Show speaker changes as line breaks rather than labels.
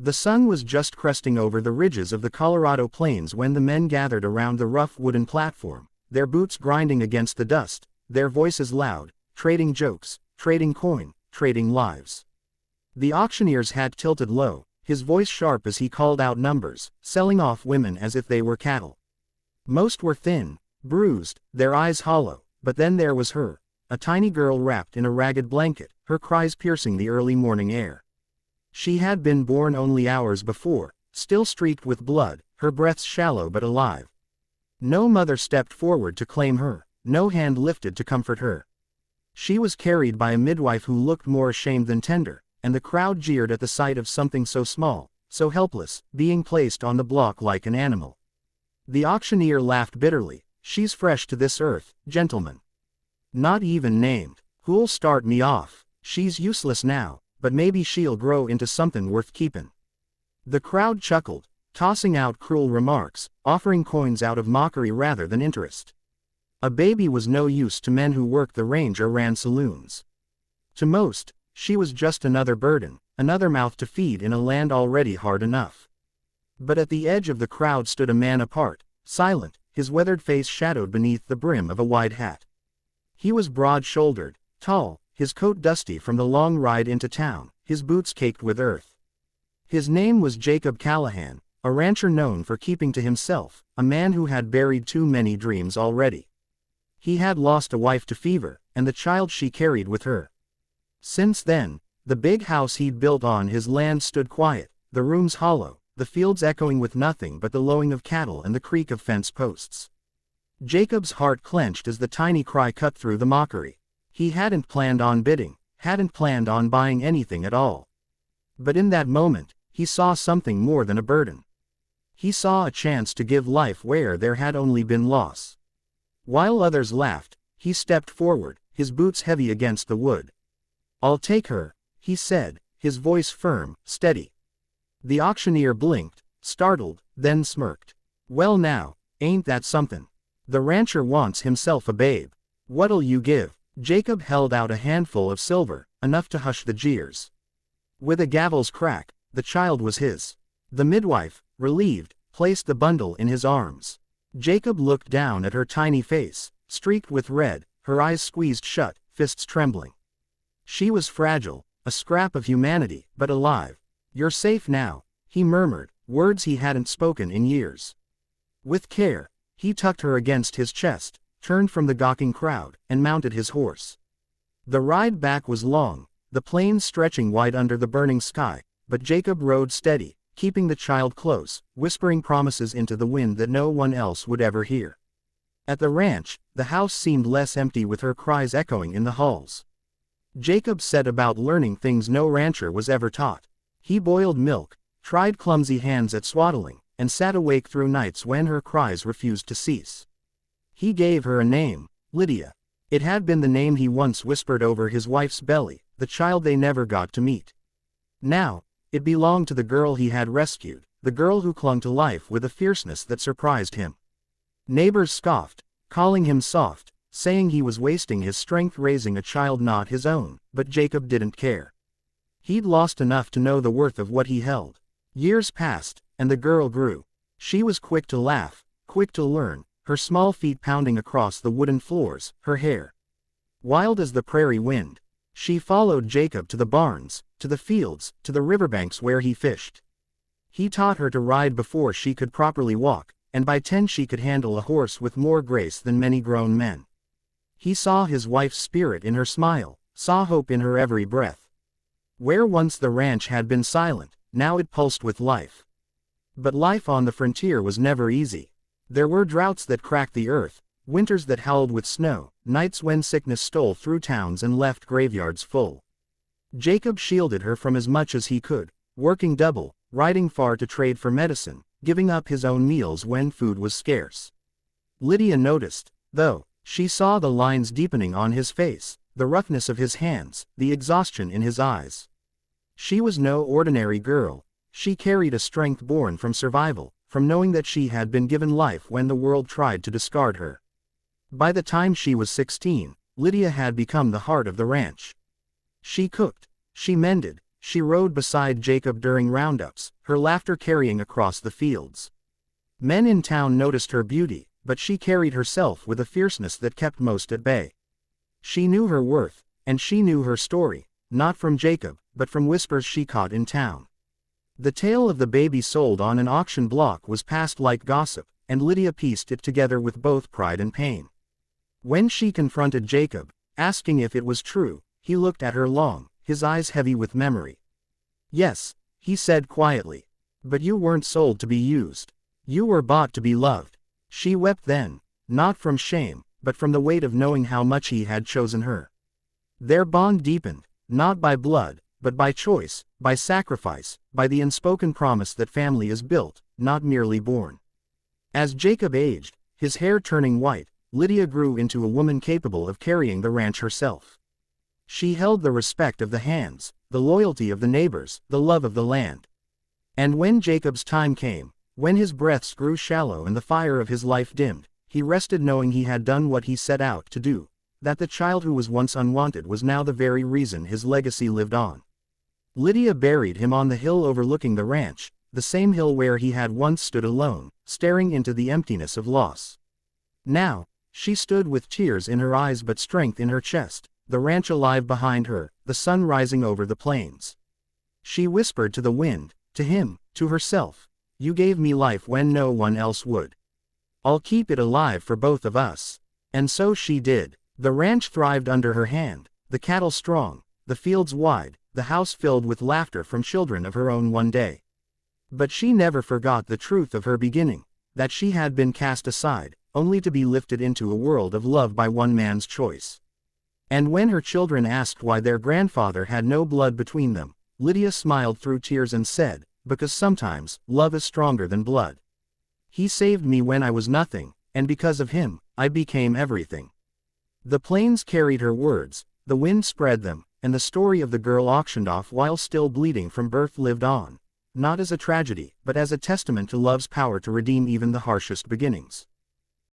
The sun was just cresting over the ridges of the Colorado plains when the men gathered around the rough wooden platform, their boots grinding against the dust, their voices loud, trading jokes, trading coin, trading lives. The auctioneer's hat tilted low, his voice sharp as he called out numbers, selling off women as if they were cattle. Most were thin, bruised, their eyes hollow, but then there was her, a tiny girl wrapped in a ragged blanket, her cries piercing the early morning air. She had been born only hours before, still streaked with blood, her breaths shallow but alive. No mother stepped forward to claim her, no hand lifted to comfort her. She was carried by a midwife who looked more ashamed than tender, and the crowd jeered at the sight of something so small, so helpless, being placed on the block like an animal. The auctioneer laughed bitterly. "She's fresh to this earth, gentlemen. Not even named. Who'll start me off? She's useless now, but maybe she'll grow into something worth keepin'." The crowd chuckled, tossing out cruel remarks, offering coins out of mockery rather than interest. A baby was no use to men who worked the range or ran saloons. To most, she was just another burden, another mouth to feed in a land already hard enough. But at the edge of the crowd stood a man apart, silent, his weathered face shadowed beneath the brim of a wide hat. He was broad-shouldered, tall, his coat dusty from the long ride into town, his boots caked with earth. His name was Jacob Callahan, a rancher known for keeping to himself, a man who had buried too many dreams already. He had lost a wife to fever, and the child she carried with her. Since then, the big house he'd built on his land stood quiet, the rooms hollow, the fields echoing with nothing but the lowing of cattle and the creak of fence posts. Jacob's heart clenched as the tiny cry cut through the mockery. He hadn't planned on bidding, hadn't planned on buying anything at all. But in that moment, he saw something more than a burden. He saw a chance to give life where there had only been loss. While others laughed, he stepped forward, his boots heavy against the wood. "I'll take her," he said, his voice firm, steady. The auctioneer blinked, startled, then smirked. "Well now, ain't that something? The rancher wants himself a babe. What'll you give?" Jacob held out a handful of silver, enough to hush the jeers. With a gavel's crack, the child was his. The midwife, relieved, placed the bundle in his arms. Jacob looked down at her tiny face, streaked with red, her eyes squeezed shut, fists trembling. She was fragile, a scrap of humanity, but alive. "You're safe now," he murmured, words he hadn't spoken in years. With care, he tucked her against his chest, turned from the gawking crowd, and mounted his horse. The ride back was long, the plains stretching wide under the burning sky, but Jacob rode steady, keeping the child close, whispering promises into the wind that no one else would ever hear. At the ranch, the house seemed less empty with her cries echoing in the halls. Jacob set about learning things no rancher was ever taught. He boiled milk, tried clumsy hands at swaddling, and sat awake through nights when her cries refused to cease. He gave her a name, Lydia. It had been the name he once whispered over his wife's belly, the child they never got to meet. Now, it belonged to the girl he had rescued, the girl who clung to life with a fierceness that surprised him. Neighbors scoffed, calling him soft, saying he was wasting his strength raising a child not his own, but Jacob didn't care. He'd lost enough to know the worth of what he held. Years passed, and the girl grew. She was quick to laugh, quick to learn, her small feet pounding across the wooden floors, her hair wild as the prairie wind. She followed Jacob to the barns, to the fields, to the riverbanks where he fished. He taught her to ride before she could properly walk, and by 10 she could handle a horse with more grace than many grown men. He saw his wife's spirit in her smile, saw hope in her every breath. Where once the ranch had been silent, now it pulsed with life. But life on the frontier was never easy. There were droughts that cracked the earth, winters that howled with snow, nights when sickness stole through towns and left graveyards full. Jacob shielded her from as much as he could, working double, riding far to trade for medicine, giving up his own meals when food was scarce. Lydia noticed, though, she saw the lines deepening on his face, the roughness of his hands, the exhaustion in his eyes. She was no ordinary girl. She carried a strength born from survival, from knowing that she had been given life when the world tried to discard her. By the time she was 16, Lydia had become the heart of the ranch. She cooked, she mended, She rode beside Jacob during roundups, her laughter carrying across the fields. Men in town noticed her beauty, but she carried herself with a fierceness that kept most at bay. She knew her worth, and she knew her story, not from Jacob, but from whispers she caught in town. The tale of the baby sold on an auction block was passed like gossip, and Lydia pieced it together with both pride and pain. When she confronted Jacob, asking if it was true, he looked at her long, his eyes heavy with memory. "Yes," he said quietly. "But you weren't sold to be used. You were bought to be loved." She wept then, not from shame, but from the weight of knowing how much he had chosen her. Their bond deepened, not by blood, but by choice, by sacrifice, by the unspoken promise that family is built, not merely born. As Jacob aged, his hair turning white, Lydia grew into a woman capable of carrying the ranch herself. She held the respect of the hands, the loyalty of the neighbors, the love of the land. And when Jacob's time came, when his breaths grew shallow and the fire of his life dimmed, he rested knowing he had done what he set out to do, that the child who was once unwanted was now the very reason his legacy lived on. Lydia buried him on the hill overlooking the ranch, the same hill where he had once stood alone, staring into the emptiness of loss. Now, she stood with tears in her eyes but strength in her chest, the ranch alive behind her, the sun rising over the plains. She whispered to the wind, to him, to herself, "You gave me life when no one else would. I'll keep it alive for both of us." And so she did. The ranch thrived under her hand, the cattle strong, the fields wide, the house filled with laughter from children of her own one day. But she never forgot the truth of her beginning, that she had been cast aside, only to be lifted into a world of love by one man's choice. And when her children asked why their grandfather had no blood between them, Lydia smiled through tears and said, "Because sometimes, love is stronger than blood. He saved me when I was nothing, and because of him, I became everything." The plains carried her words, the wind spread them, and the story of the girl auctioned off while still bleeding from birth lived on, not as a tragedy, but as a testament to love's power to redeem even the harshest beginnings.